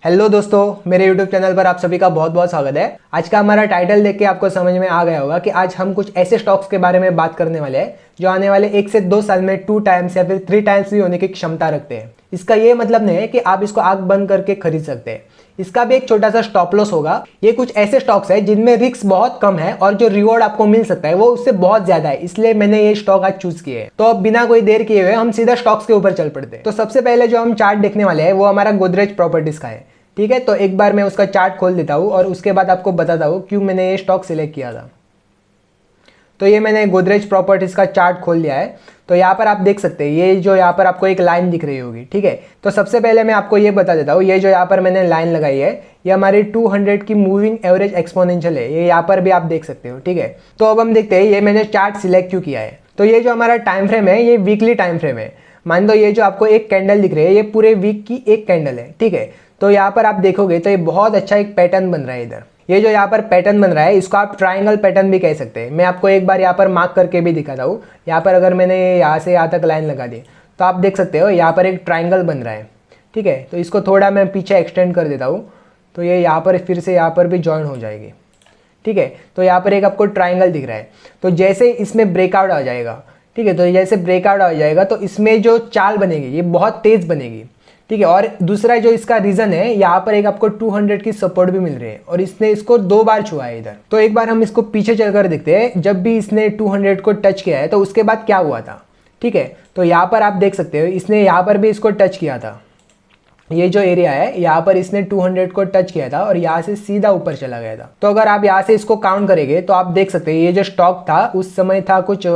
Hello दोस्तों, मेरे YouTube channel पर आप सभी का बहुत बहुत स्वागत है। आज का हमारा टाइटल देख के आपको समझ में आ गया होगा कि आज हम कुछ ऐसे स्टॉक्स के बारे में बात करने वाले हैं जो आने वाले 1 से 2 साल में 2 टाइम्स या फिर 3 टाइम्स भी होने की क्षमता रखते हैं। इसका ये मतलब नहीं है कि आप इसको आंख बंद करके खरीद सकते हैं। इसका भी एक छोटा सा स्टॉप लॉस होगा। ये कुछ ऐसे स्टॉक्स है जिनमें रिस्क बहुत कम है और जो रिवॉर्ड आपको मिल सकता है वो उससे बहुत ज्यादा है, इसलिए मैंने ये स्टॉक आज चूज किए हैं। तो अब बिना कोई देर किए हुए हम सीधा स्टॉक्स के ऊपर चल पड़ते हैं। तो सबसे पहले जो हम चार्ट देखने वाले हैं वो हमारा गोदरेज प्रॉपर्टीज का है। ठीक है, तो एक बार मैं उसका चार्ट खोल देता हूँ और उसके बाद आपको बताता हूँ क्यों मैंने ये स्टॉक सिलेक्ट किया था। तो ये मैंने गोदरेज प्रॉपर्टीज का चार्ट खोल लिया है। तो यहाँ पर आप देख सकते हैं, ये जो यहाँ पर आपको एक लाइन दिख रही होगी। ठीक है, तो सबसे पहले मैं आपको ये बता देता हूँ, ये जो यहाँ पर मैंने लाइन लगाई है ये हमारी 200 की मूविंग एवरेज एक्सपोनेंशियल है। ये यहाँ पर भी आप देख सकते हो। ठीक है, तो अब हम देखते हैं ये मैंने चार्ट सिलेक्ट क्यों किया है। तो ये जो हमारा टाइम फ्रेम है ये वीकली टाइम फ्रेम है। मान लो ये जो आपको एक कैंडल दिख रही है ये पूरे वीक की एक कैंडल है। ठीक है, तो यहाँ पर आप देखोगे तो ये बहुत अच्छा एक पैटर्न बन रहा है। इधर ये जो यहाँ पर पैटर्न बन रहा है इसको आप ट्रायंगल पैटर्न भी कह सकते हैं। मैं आपको एक बार यहाँ पर मार्क करके भी दिखाता हूँ। यहाँ पर अगर मैंने यहाँ से यहाँ तक लाइन लगा दी तो आप देख सकते हो यहाँ पर एक ट्रायंगल बन रहा है। ठीक है, तो इसको थोड़ा मैं पीछे एक्सटेंड कर देता हूँ तो ये यहाँ पर फिर से यहाँ पर भी ज्वाइन हो जाएगी। ठीक है, तो यहाँ पर एक आपको ट्रायंगल दिख रहा है। तो जैसे इसमें ब्रेकआउट आ जाएगा, ठीक है, तो जैसे ब्रेकआउट आ जाएगा तो इसमें जो चाल बनेगी ये बहुत तेज बनेगी। ठीक है, और दूसरा जो इसका रीजन है यहाँ पर एक आपको 200 की सपोर्ट भी मिल रही है और इसने इसको 2 बार छुआ है इधर। तो एक बार हम इसको पीछे चलकर देखते हैं, जब भी इसने 200 को टच किया है तो उसके बाद क्या हुआ था। ठीक है, तो यहाँ पर आप देख सकते हो इसने यहाँ पर भी इसको टच किया था। ये जो एरिया है यहाँ पर इसने 200 को टच किया था और यहाँ से सीधा ऊपर चला गया था। तो अगर आप यहाँ से इसको काउंट करेंगे तो आप देख सकते हैं ये जो स्टॉक था उस समय था कुछ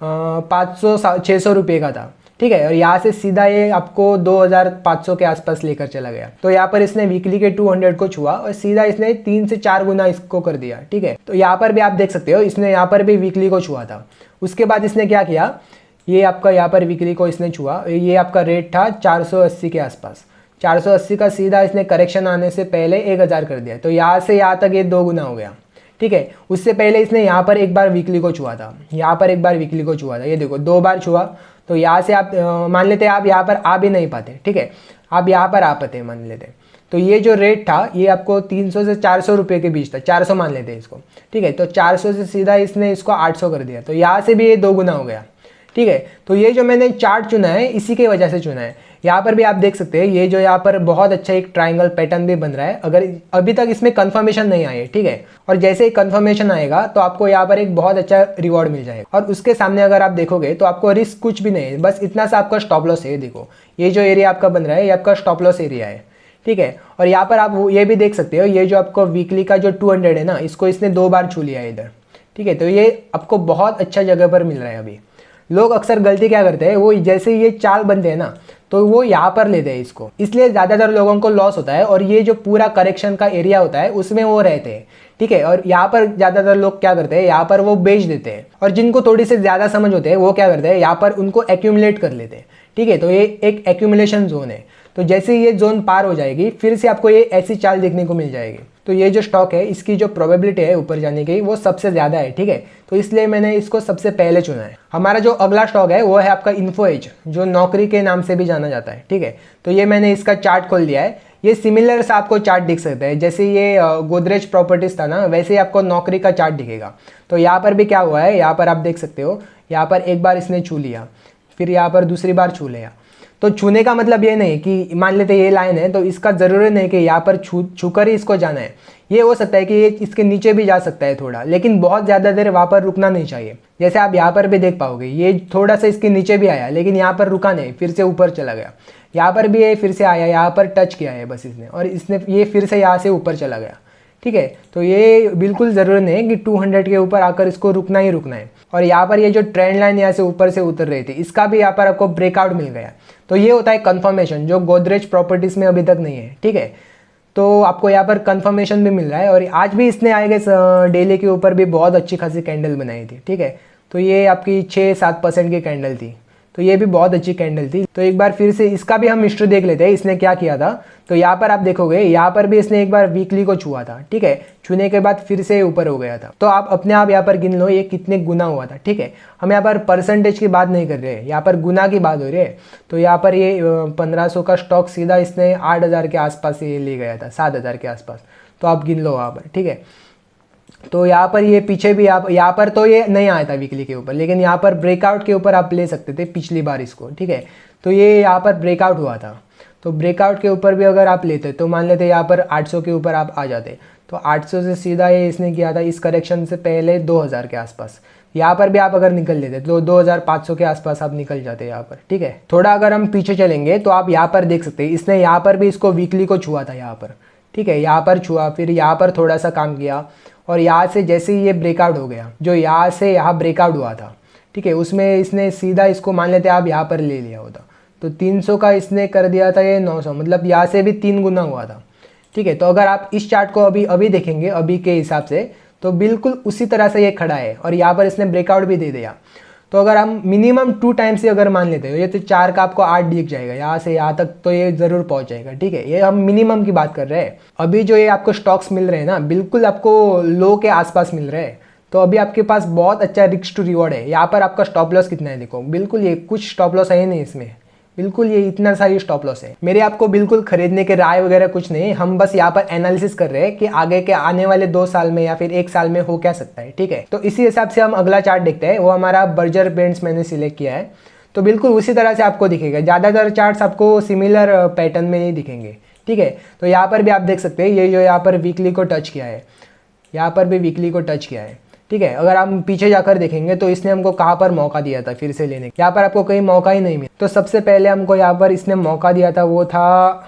500-600 रुपये का था। ठीक है, और यहाँ से सीधा ये आपको 2500 के आसपास लेकर चला गया। तो यहाँ पर इसने वीकली के 200 को छुआ और सीधा इसने 3 से 4 गुना इसको कर दिया। ठीक है, तो यहाँ पर भी आप देख सकते हो इसने यहाँ पर भी वीकली को छुआ था। उसके बाद इसने क्या किया, ये आपका यहाँ पर वीकली को इसने छुआ, ये आपका रेट था 480 के आसपास। 480 का सीधा इसने करेक्शन आने से पहले 1000 कर दिया। तो यहाँ से यहाँ तक ये 2 गुना हो गया। ठीक है, उससे पहले इसने यहाँ पर एक बार वीकली को छुआ था, यहाँ पर एक बार वीकली को छुआ था, ये देखो 2 बार छुआ। तो यहाँ से आप मान लेते हैं आप यहाँ पर आ भी नहीं पाते। ठीक है, आप यहाँ पर आ पाते मान लेते। तो ये जो रेट था ये आपको 300 से 400 रुपये के बीच था, 400 मान लेते हैं इसको। ठीक है, तो 400 से सीधा इसने इसको 800 कर दिया। तो यहाँ से भी ये 2 गुना हो गया। ठीक है, तो ये जो मैंने चार्ट चुना है इसी के वजह से चुना है। यहाँ पर भी आप देख सकते हैं ये जो यहाँ पर बहुत अच्छा एक ट्रायंगल पैटर्न भी बन रहा है। अगर अभी तक इसमें कंफर्मेशन नहीं आई है, ठीक है, और जैसे ही कंफर्मेशन आएगा तो आपको यहाँ पर एक बहुत अच्छा रिवॉर्ड मिल जाएगा। और उसके सामने अगर आप देखोगे तो आपको रिस्क कुछ भी नहीं है, बस इतना सा आपका स्टॉप लॉस है। देखो ये जो एरिया आपका बन रहा है ये आपका स्टॉप लॉस एरिया है। ठीक है, और यहाँ पर आप ये भी देख सकते हो ये जो आपको वीकली का जो 200 है ना, इसको इसने 2 बार छू लिया है इधर। ठीक है, तो ये आपको बहुत अच्छा जगह पर मिल रहा है। अभी लोग अक्सर गलती क्या करते हैं, वो जैसे ये चाल बनते हैं ना तो वो यहाँ पर लेते हैं इसको, इसलिए ज़्यादातर लोगों को लॉस होता है। और ये जो पूरा करेक्शन का एरिया होता है उसमें वो रहते हैं। ठीक है, और यहाँ पर ज़्यादातर लोग क्या करते हैं, यहाँ पर वो बेच देते हैं। और जिनको थोड़ी सी ज़्यादा समझ होते हैं वो क्या करते हैं, यहाँ पर उनको एक्यूमुलेट कर लेते हैं। ठीक है, तो ये एक एक्यूमुलेशन जोन है। तो जैसे ये जोन पार हो जाएगी फिर से आपको ये ऐसी चाल देखने को मिल जाएगी। तो ये जो स्टॉक है इसकी जो प्रोबेबिलिटी है ऊपर जाने की वो सबसे ज़्यादा है। ठीक है, तो इसलिए मैंने इसको सबसे पहले चुना है। हमारा जो अगला स्टॉक है वो है आपका इन्फो एज, जो नौकरी के नाम से भी जाना जाता है। ठीक है, तो ये मैंने इसका चार्ट खोल दिया है। ये सिमिलर सा आपको चार्ट दिख सकता है, जैसे ये गोदरेज प्रॉपर्टीज था ना वैसे ही आपको नौकरी का चार्ट दिखेगा। तो यहाँ पर भी क्या हुआ है, यहाँ पर आप देख सकते हो यहाँ पर एक बार इसने छू लिया, फिर यहाँ पर दूसरी बार छू लिया। तो छूने का मतलब ये नहीं कि मान लेते ये लाइन है तो इसका ज़रूरी नहीं कि यहाँ पर छूकर ही इसको जाना है। ये हो सकता है कि ये इसके नीचे भी जा सकता है थोड़ा, लेकिन बहुत ज़्यादा देर वहाँ पर रुकना नहीं चाहिए। जैसे आप यहाँ पर भी देख पाओगे ये थोड़ा सा इसके नीचे भी आया लेकिन यहाँ पर रुका नहीं, फिर से ऊपर चला गया। यहाँ पर भी ये फिर से आया, यहाँ पर टच किया है बस इसने, और इसने ये फिर से यहाँ से ऊपर चला गया। ठीक है, तो ये बिल्कुल ज़रूरी नहीं है कि 200 के ऊपर आकर इसको रुकना ही रुकना है। और यहाँ पर ये जो ट्रेंड लाइन यहाँ से ऊपर से उतर रही थी इसका भी यहाँ पर आपको ब्रेकआउट मिल गया। तो ये होता है कंफर्मेशन, जो गोदरेज प्रॉपर्टीज में अभी तक नहीं है। ठीक है, तो आपको यहाँ पर कंफर्मेशन भी मिल रहा है। और आज भी इसने आए गए डेली के ऊपर भी बहुत अच्छी खासी कैंडल बनाई थी। ठीक है, तो ये आपकी 6-7% की कैंडल थी। तो ये भी बहुत अच्छी कैंडल थी। तो एक बार फिर से इसका भी हम हिस्ट्री देख लेते हैं, इसने क्या किया था। तो यहाँ पर आप देखोगे, यहाँ पर भी इसने एक बार वीकली को छुआ था, ठीक है। छूने के बाद फिर से ऊपर हो गया था। तो आप अपने आप यहाँ पर गिन लो ये कितने गुना हुआ था, ठीक है। हम यहाँ पर परसेंटेज की बात नहीं कर रहे हैं, यहाँ पर गुना की बात हो रही है। तो यहाँ पर ये 1500 का स्टॉक सीधा इसने 8000 के आसपास ये ले गया था, 7000 के आसपास। तो आप गिन लो वहाँ पर, ठीक है। तो यहाँ पर ये पीछे भी यहाँ पर तो ये नहीं आया था वीकली के ऊपर, लेकिन यहाँ पर ब्रेकआउट के ऊपर आप ले सकते थे पिछली बार इसको, ठीक है। तो ये यहाँ पर ब्रेकआउट हुआ था, तो ब्रेकआउट के ऊपर भी अगर आप लेते तो मान लेते यहाँ पर 800 के ऊपर आप आ जाते। तो 800 से सीधा ये इसने किया था इस करेक्शन से पहले 2000 के आसपास। यहाँ पर भी आप अगर निकल लेते तो 2500 के आसपास आप निकल जाते यहाँ पर, ठीक है। थोड़ा अगर हम पीछे चलेंगे तो आप यहाँ पर देख सकते हैं, इसने यहाँ पर भी इसको वीकली को छुआ था यहाँ पर, ठीक है। यहाँ पर छुआ, फिर यहाँ पर थोड़ा सा काम किया, और यहाँ से जैसे ही ये ब्रेकआउट हो गया, जो यहाँ से यहाँ ब्रेकआउट हुआ था, ठीक है, उसमें इसने सीधा इसको मान लेते आप यहाँ पर ले लिया होता। तो 300 का इसने कर दिया था ये 900, मतलब यहाँ से भी 3 गुना हुआ था, ठीक है। तो अगर आप इस चार्ट को अभी देखेंगे अभी के हिसाब से, तो बिल्कुल उसी तरह से ये खड़ा है, और यहाँ पर इसने ब्रेकआउट भी दे दिया। तो अगर हम मिनिमम 2 टाइम्स से अगर मान लेते हो, ये तो 4 का आपको 8 दिख जाएगा, यहाँ से यहाँ तक तो ये ज़रूर पहुँच जाएगा, ठीक है। ये हम मिनिमम की बात कर रहे हैं। अभी जो ये आपको स्टॉक्स मिल रहे हैं ना, बिल्कुल आपको लो के आसपास मिल रहे हैं। तो अभी आपके पास बहुत अच्छा रिस्क टू रिवॉर्ड है। यहाँ पर आपका स्टॉप लॉस कितना है देखो, बिल्कुल ये कुछ स्टॉप लॉस है नहीं इसमें, बिल्कुल ये इतना सारी स्टॉप लॉस है। मेरे आपको बिल्कुल खरीदने के राय वगैरह कुछ नहीं, हम बस यहाँ पर एनालिसिस कर रहे हैं कि आगे के आने वाले 2 साल में या फिर 1 साल में हो क्या सकता है, ठीक है। तो इसी हिसाब से हम अगला चार्ट देखते हैं, वो हमारा बर्जर पेंट्स मैंने सिलेक्ट किया है। तो बिल्कुल उसी तरह से आपको दिखेगा, ज़्यादातर चार्ट्स आपको सिमिलर पैटर्न में नहीं दिखेंगे, ठीक है। तो यहाँ पर भी आप देख सकते हैं, ये जो यहाँ पर वीकली को टच किया है, यहाँ पर भी वीकली को टच किया है, ठीक है। अगर हम पीछे जाकर देखेंगे तो इसने हमको कहाँ पर मौका दिया था फिर से लेने का, यहाँ पर आपको कहीं मौका ही नहीं मिला। तो सबसे पहले हमको यहाँ पर इसने मौका दिया था, वो था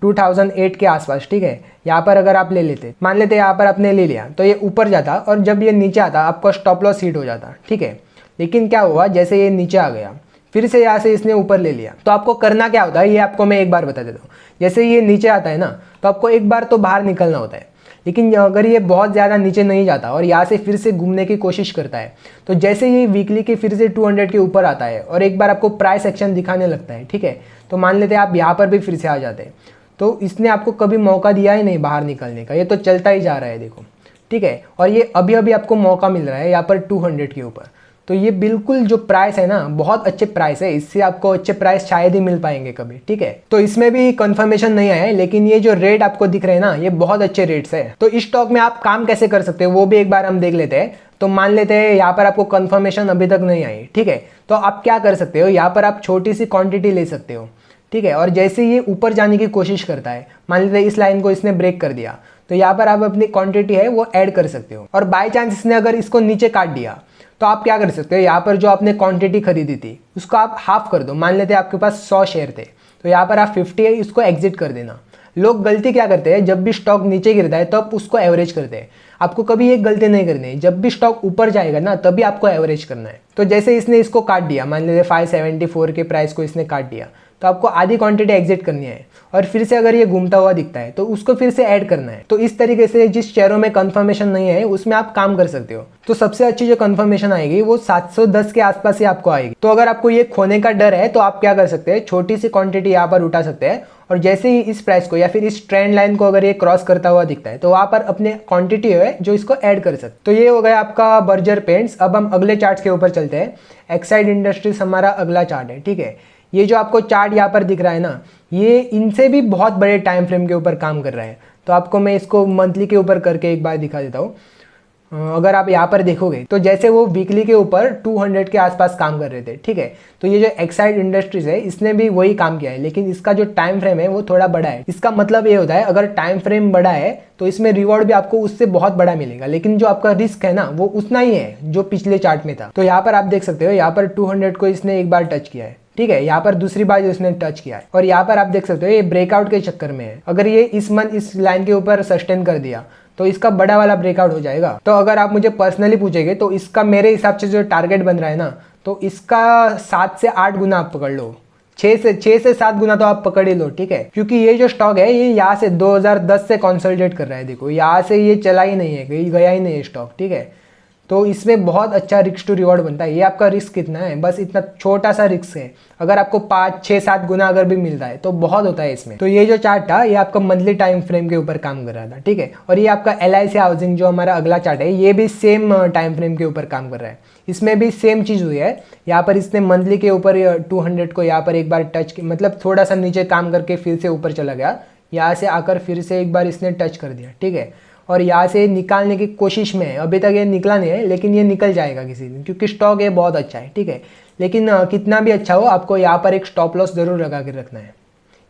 2008 के आसपास, ठीक है। यहाँ पर अगर आप ले लेते, मान लेते यहाँ पर आपने ले लिया, तो ये ऊपर जाता, और जब ये नीचे आता आपका स्टॉप लॉस हिट हो जाता, ठीक है। लेकिन क्या हुआ, जैसे ये नीचे आ गया, फिर से यहाँ से इसने ऊपर ले लिया। तो आपको करना क्या होता है, ये आपको मैं एक बार बता देता हूँ। जैसे ये नीचे आता है ना, तो आपको एक बार तो बाहर निकलना होता है, लेकिन अगर ये बहुत ज़्यादा नीचे नहीं जाता और यहाँ से फिर से घूमने की कोशिश करता है, तो जैसे ये वीकली के फिर से 200 के ऊपर आता है और एक बार आपको प्राइस एक्शन दिखाने लगता है, ठीक है। तो मान लेते हैं आप यहाँ पर भी फिर से आ जाते हैं, तो इसने आपको कभी मौका दिया ही नहीं बाहर निकलने का, ये तो चलता ही जा रहा है देखो, ठीक है। और ये अभी अभी आपको मौका मिल रहा है यहाँ पर 200 के ऊपर। तो ये बिल्कुल जो प्राइस है ना, बहुत अच्छे प्राइस है, इससे आपको अच्छे प्राइस शायद ही मिल पाएंगे कभी, ठीक है। तो इसमें भी कंफर्मेशन नहीं आया है, लेकिन ये जो रेट आपको दिख रहे हैं ना, ये बहुत अच्छे रेट्स है। तो इस स्टॉक में आप काम कैसे कर सकते हो वो भी एक बार हम देख लेते हैं। तो मान लेते हैं यहाँ पर आपको कंफर्मेशन अभी तक नहीं आई, ठीक है। तो आप क्या कर सकते हो, यहाँ पर आप छोटी सी क्वांटिटी ले सकते हो, ठीक है। और जैसे ये ऊपर जाने की कोशिश करता है, मान लेते हैं इस लाइन को इसने ब्रेक कर दिया, तो यहाँ पर आप अपनी क्वांटिटी है वो ऐड कर सकते हो। और बाय चांस इसने अगर इसको नीचे काट दिया, तो आप क्या कर सकते हो, यहाँ पर जो आपने क्वांटिटी खरीदी थी उसको आप हाफ कर दो। मान लेते हैं आपके पास 100 शेयर थे, तो यहाँ पर आप 50 है, इसको एग्जिट कर देना। लोग गलती क्या करते हैं, जब भी स्टॉक नीचे गिरता है तो आप उसको एवरेज करते हैं। आपको कभी ये गलती नहीं करनी है, जब भी स्टॉक ऊपर जाएगा ना तभी आपको एवरेज करना है। तो जैसे इसने इसको काट दिया, मान लेते 574 के प्राइस को इसने काट दिया, तो आपको आधी क्वांटिटी एग्जिट करनी है, और फिर से अगर ये घूमता हुआ दिखता है तो उसको फिर से ऐड करना है। तो इस तरीके से जिस शेयरों में कंफर्मेशन नहीं है उसमें आप काम कर सकते हो। तो सबसे अच्छी जो कंफर्मेशन आएगी वो 710 के आसपास ही आपको आएगी। तो अगर आपको ये खोने का डर है तो आप क्या कर सकते हैं, छोटी सी क्वांटिटी यहाँ पर उठा सकते हैं, और जैसे ही इस प्राइस को या फिर इस ट्रेंड लाइन को अगर ये क्रॉस करता हुआ दिखता है तो वहाँ पर अपने क्वांटिटी है जो इसको ऐड कर सकते। तो ये हो गया आपका बर्जर पेंट्स। अब हम अगले चार्ट के ऊपर चलते हैं। एक्साइड इंडस्ट्रीज हमारा अगला चार्ट है, ठीक है। ये जो आपको चार्ट यहाँ पर दिख रहा है ना, ये इनसे भी बहुत बड़े टाइम फ्रेम के ऊपर काम कर रहा है। तो आपको मैं इसको मंथली के ऊपर करके एक बार दिखा देता हूँ। अगर आप यहाँ पर देखोगे तो जैसे वो वीकली के ऊपर 200 के आसपास काम कर रहे थे, ठीक है। तो ये जो एक्साइड इंडस्ट्रीज है इसने भी वही काम किया है, लेकिन इसका जो टाइम फ्रेम है वो थोड़ा बड़ा है। इसका मतलब ये होता है अगर टाइम फ्रेम बड़ा है तो इसमें रिवॉर्ड भी आपको उससे बहुत बड़ा मिलेगा, लेकिन जो आपका रिस्क है ना वो उतना ही है जो पिछले चार्ट में था। तो यहाँ पर आप देख सकते हो, यहाँ पर 200 को इसने एक बार टच किया है, ठीक है। यहाँ पर दूसरी बार जो इसने टच किया है, और यहाँ पर आप देख सकते हो ये ब्रेकआउट के चक्कर में है। अगर ये इस मंथ इस लाइन के ऊपर सस्टेन कर दिया तो इसका बड़ा वाला ब्रेकआउट हो जाएगा। तो अगर आप मुझे पर्सनली पूछेंगे तो इसका मेरे हिसाब से जो टारगेट बन रहा है ना, तो इसका 7 से 8 गुना आप पकड़ लो, 6 से 7 गुना तो आप पकड़ ही लो, ठीक है। क्योंकि ये जो स्टॉक है ये यहाँ से 2010 से कंसोलिडेट कर रहा है, देखो यहाँ से ये चला ही नहीं है, गया ही नहीं है स्टॉक, ठीक है। तो इसमें बहुत अच्छा रिस्क टू रिवॉर्ड बनता है। ये आपका रिस्क कितना है, बस इतना छोटा सा रिस्क है। अगर आपको 5, 6, 7 गुना अगर भी मिलता है तो बहुत होता है इसमें। तो ये जो चार्ट था ये आपका मंथली टाइम फ्रेम के ऊपर काम कर रहा था, ठीक है। और ये आपका LIC हाउसिंग जो हमारा अगला चार्ट है ये भी सेम टाइम फ्रेम के ऊपर काम कर रहा है। इसमें भी सेम चीज़ हुई है। यहाँ पर इसने मंथली के ऊपर 200 को यहाँ पर एक बार टच, मतलब थोड़ा सा नीचे काम करके फिर से ऊपर चला गया। यहाँ से आकर फिर से एक बार इसने टच कर दिया, ठीक है। और यहाँ से निकालने की कोशिश में है, अभी तक ये निकला नहीं है, लेकिन ये निकल जाएगा किसी दिन, क्योंकि स्टॉक ये बहुत अच्छा है, ठीक है। लेकिन कितना भी अच्छा हो, आपको यहाँ पर एक स्टॉप लॉस जरूर लगा के रखना है।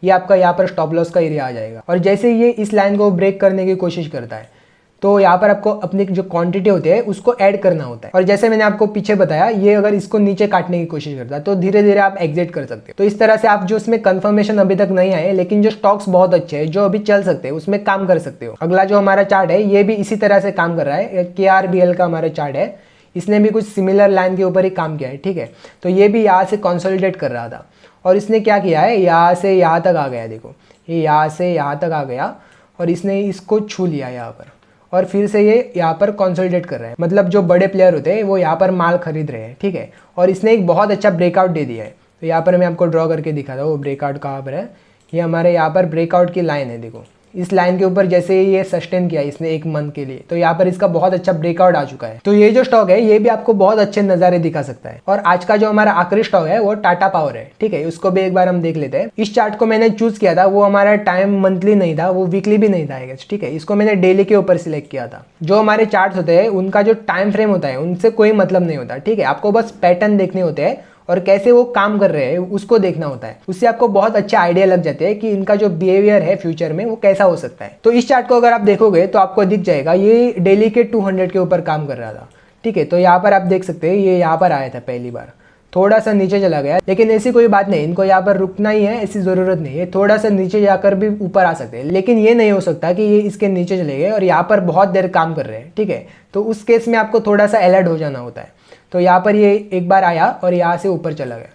ये आपका यहाँ पर स्टॉप लॉस का एरिया आ जाएगा। और जैसे ये इस लाइन को ब्रेक करने की कोशिश करता है तो यहाँ पर आपको अपनी जो क्वांटिटी होती है उसको ऐड करना होता है। और जैसे मैंने आपको पीछे बताया, ये अगर इसको नीचे काटने की कोशिश करता है तो धीरे धीरे आप एग्जिट कर सकते हो। तो इस तरह से आप जो उसमें कंफर्मेशन अभी तक नहीं आए, लेकिन जो स्टॉक्स बहुत अच्छे हैं जो अभी चल सकते हैं, उसमें काम कर सकते हो। अगला जो हमारा चार्ट है ये भी इसी तरह से काम कर रहा है। KRBL का हमारा चार्ट है, इसने भी कुछ सिमिलर लाइन के ऊपर ही काम किया है, ठीक है। तो ये भी यहाँ से कंसोलिडेट कर रहा था और इसने क्या किया है, यहाँ से यहाँ तक आ गया। देखो ये यहाँ से यहाँ तक आ गया और इसने इसको छू लिया यहाँ पर, और फिर से ये यहाँ पर कंसोलिडेट कर रहा है। मतलब जो बड़े प्लेयर होते हैं वो यहाँ पर माल खरीद रहे हैं, ठीक है। और इसने एक बहुत अच्छा ब्रेकआउट दे दिया है। तो यहाँ पर मैं आपको ड्रॉ करके दिखाता हूँ वो ब्रेकआउट कहाँ पर है। ये हमारे यहाँ पर ब्रेकआउट की लाइन है। देखो इस लाइन के ऊपर जैसे ही ये सस्टेन किया इसने 1 मंथ के लिए, तो यहाँ पर इसका बहुत अच्छा ब्रेकआउट आ चुका है। तो ये जो स्टॉक है ये भी आपको बहुत अच्छे नज़ारे दिखा सकता है। और आज का जो हमारा आखिरी स्टॉक है वो टाटा पावर है, ठीक है। उसको भी एक बार हम देख लेते हैं। इस चार्ट को मैंने चूज किया था, वो हमारा टाइम मंथली नहीं था, वो वीकली भी नहीं था, ठीक है। इसको मैंने डेली के ऊपर सिलेक्ट किया था। जो हमारे चार्ट होते हैं उनका जो टाइम फ्रेम होता है उनसे कोई मतलब नहीं होता, ठीक है। आपको बस पैटर्न देखने होते हैं और कैसे वो काम कर रहे हैं उसको देखना होता है। उससे आपको बहुत अच्छे आइडिया लग जाते हैं कि इनका जो बिहेवियर है फ्यूचर में वो कैसा हो सकता है। तो इस चार्ट को अगर आप देखोगे तो आपको दिख जाएगा ये डेली के 200 के ऊपर काम कर रहा था, ठीक है। तो यहाँ पर आप देख सकते हैं ये यहाँ पर आया था पहली बार, थोड़ा सा नीचे चला गया, लेकिन ऐसी कोई बात नहीं, इनको यहाँ पर रुकना ही है, ऐसी जरूरत नहीं है। थोड़ा सा नीचे जाकर भी ऊपर आ सकते हैं, लेकिन ये नहीं हो सकता कि ये इसके नीचे चले गए और यहाँ पर बहुत देर काम कर रहे हैं, ठीक है। तो उस केस में आपको थोड़ा सा अलर्ट हो जाना होता है। तो यहाँ पर ये एक बार आया और यहाँ से ऊपर चला गया,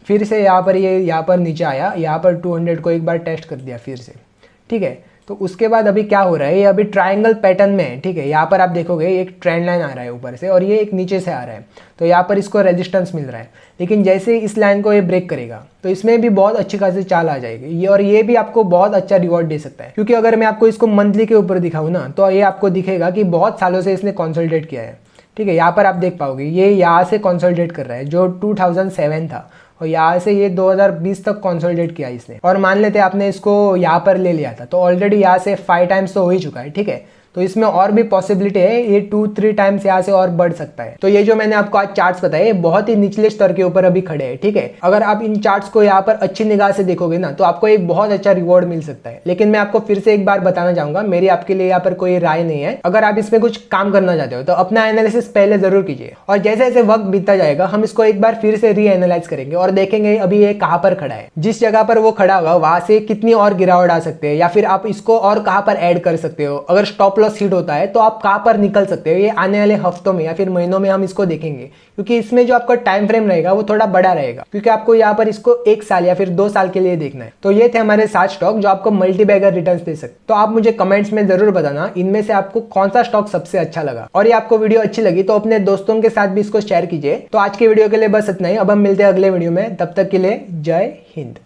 फिर से यहाँ पर ये यहाँ पर नीचे आया, यहाँ पर 200 को एक बार टेस्ट कर दिया फिर से, ठीक है। तो उसके बाद अभी क्या हो रहा है, ये अभी ट्रायंगल पैटर्न में है, ठीक है। यहाँ पर आप देखोगे एक ट्रेंड लाइन आ रहा है ऊपर से और ये एक नीचे से आ रहा है, तो यहाँ पर इसको रेजिस्टेंस मिल रहा है। लेकिन जैसे इस लाइन को ये ब्रेक करेगा तो इसमें भी बहुत अच्छी खासी चाल आ जाएगी ये, और ये भी आपको बहुत अच्छा रिवॉर्ड दे सकता है। क्योंकि अगर मैं आपको इसको मंथली के ऊपर दिखाऊँ ना तो ये आपको दिखेगा कि बहुत सालों से इसने कंसोलिडेट किया है, ठीक है। यहाँ पर आप देख पाओगे ये यहाँ से कंसोलिडेट कर रहा है जो 2007 था, और यहाँ से ये 2020 तक कंसोलिडेट किया इसने। और मान लेते हैं आपने इसको यहाँ पर ले लिया था तो ऑलरेडी यहाँ से 5 टाइम्स तो हो ही चुका है, ठीक है। तो इसमें और भी पॉसिबिलिटी है, ये 2-3 टाइम्स यहाँ से और बढ़ सकता है। तो ये जो मैंने आपको आज चार्ट्स बताए बहुत ही निचले स्तर के ऊपर अभी खड़े हैं, ठीक है। अगर आप इन चार्ट्स को यहाँ पर अच्छी निगाह से देखोगे ना तो आपको एक बहुत अच्छा रिवॉर्ड मिल सकता है। लेकिन मैं आपको फिर से एक बार बताना चाहूंगा, मेरी आपके लिए यहाँ पर कोई राय नहीं है। अगर आप इसमें कुछ काम करना चाहते हो तो अपना एनालिसिस पहले जरूर कीजिए, और जैसे जैसे वक्त बीतता जाएगा हम इसको एक बार फिर से रीएनालाइज करेंगे और देखेंगे अभी ये कहाँ पर खड़ा है। जिस जगह पर वो खड़ा होगा वहां से कितनी और गिरावट आ सकते हैं, या फिर आप इसको और कहाँ पर ऐड कर सकते हो। अगर स्टॉप लॉस हिट होता है तो आप कहां पर निकल सकते हो, ये आने वाले हफ्तों में या फिर महीनों में हम इसको देखेंगे। क्योंकि इसमें जो आपका टाइम फ्रेम रहेगा वो थोड़ा बड़ा रहेगा, क्योंकि आपको यहाँ पर इसको 1 साल या फिर 2 साल के लिए देखना है। तो ये थे हमारे 7 स्टॉक जो आपको मल्टी बैगर रिटर्न्स दे सकते। तो आप मुझे कमेंट्स में जरूर बताना इनमें से आपको कौन सा स्टॉक सबसे अच्छा लगा, और ये आपको वीडियो अच्छी लगी तो अपने दोस्तों के साथ भी इसको शेयर कीजिए। तो आज के वीडियो के लिए बस इतना ही, अब हम मिलते हैं अगले वीडियो में, तब तक के लिए जय हिंद।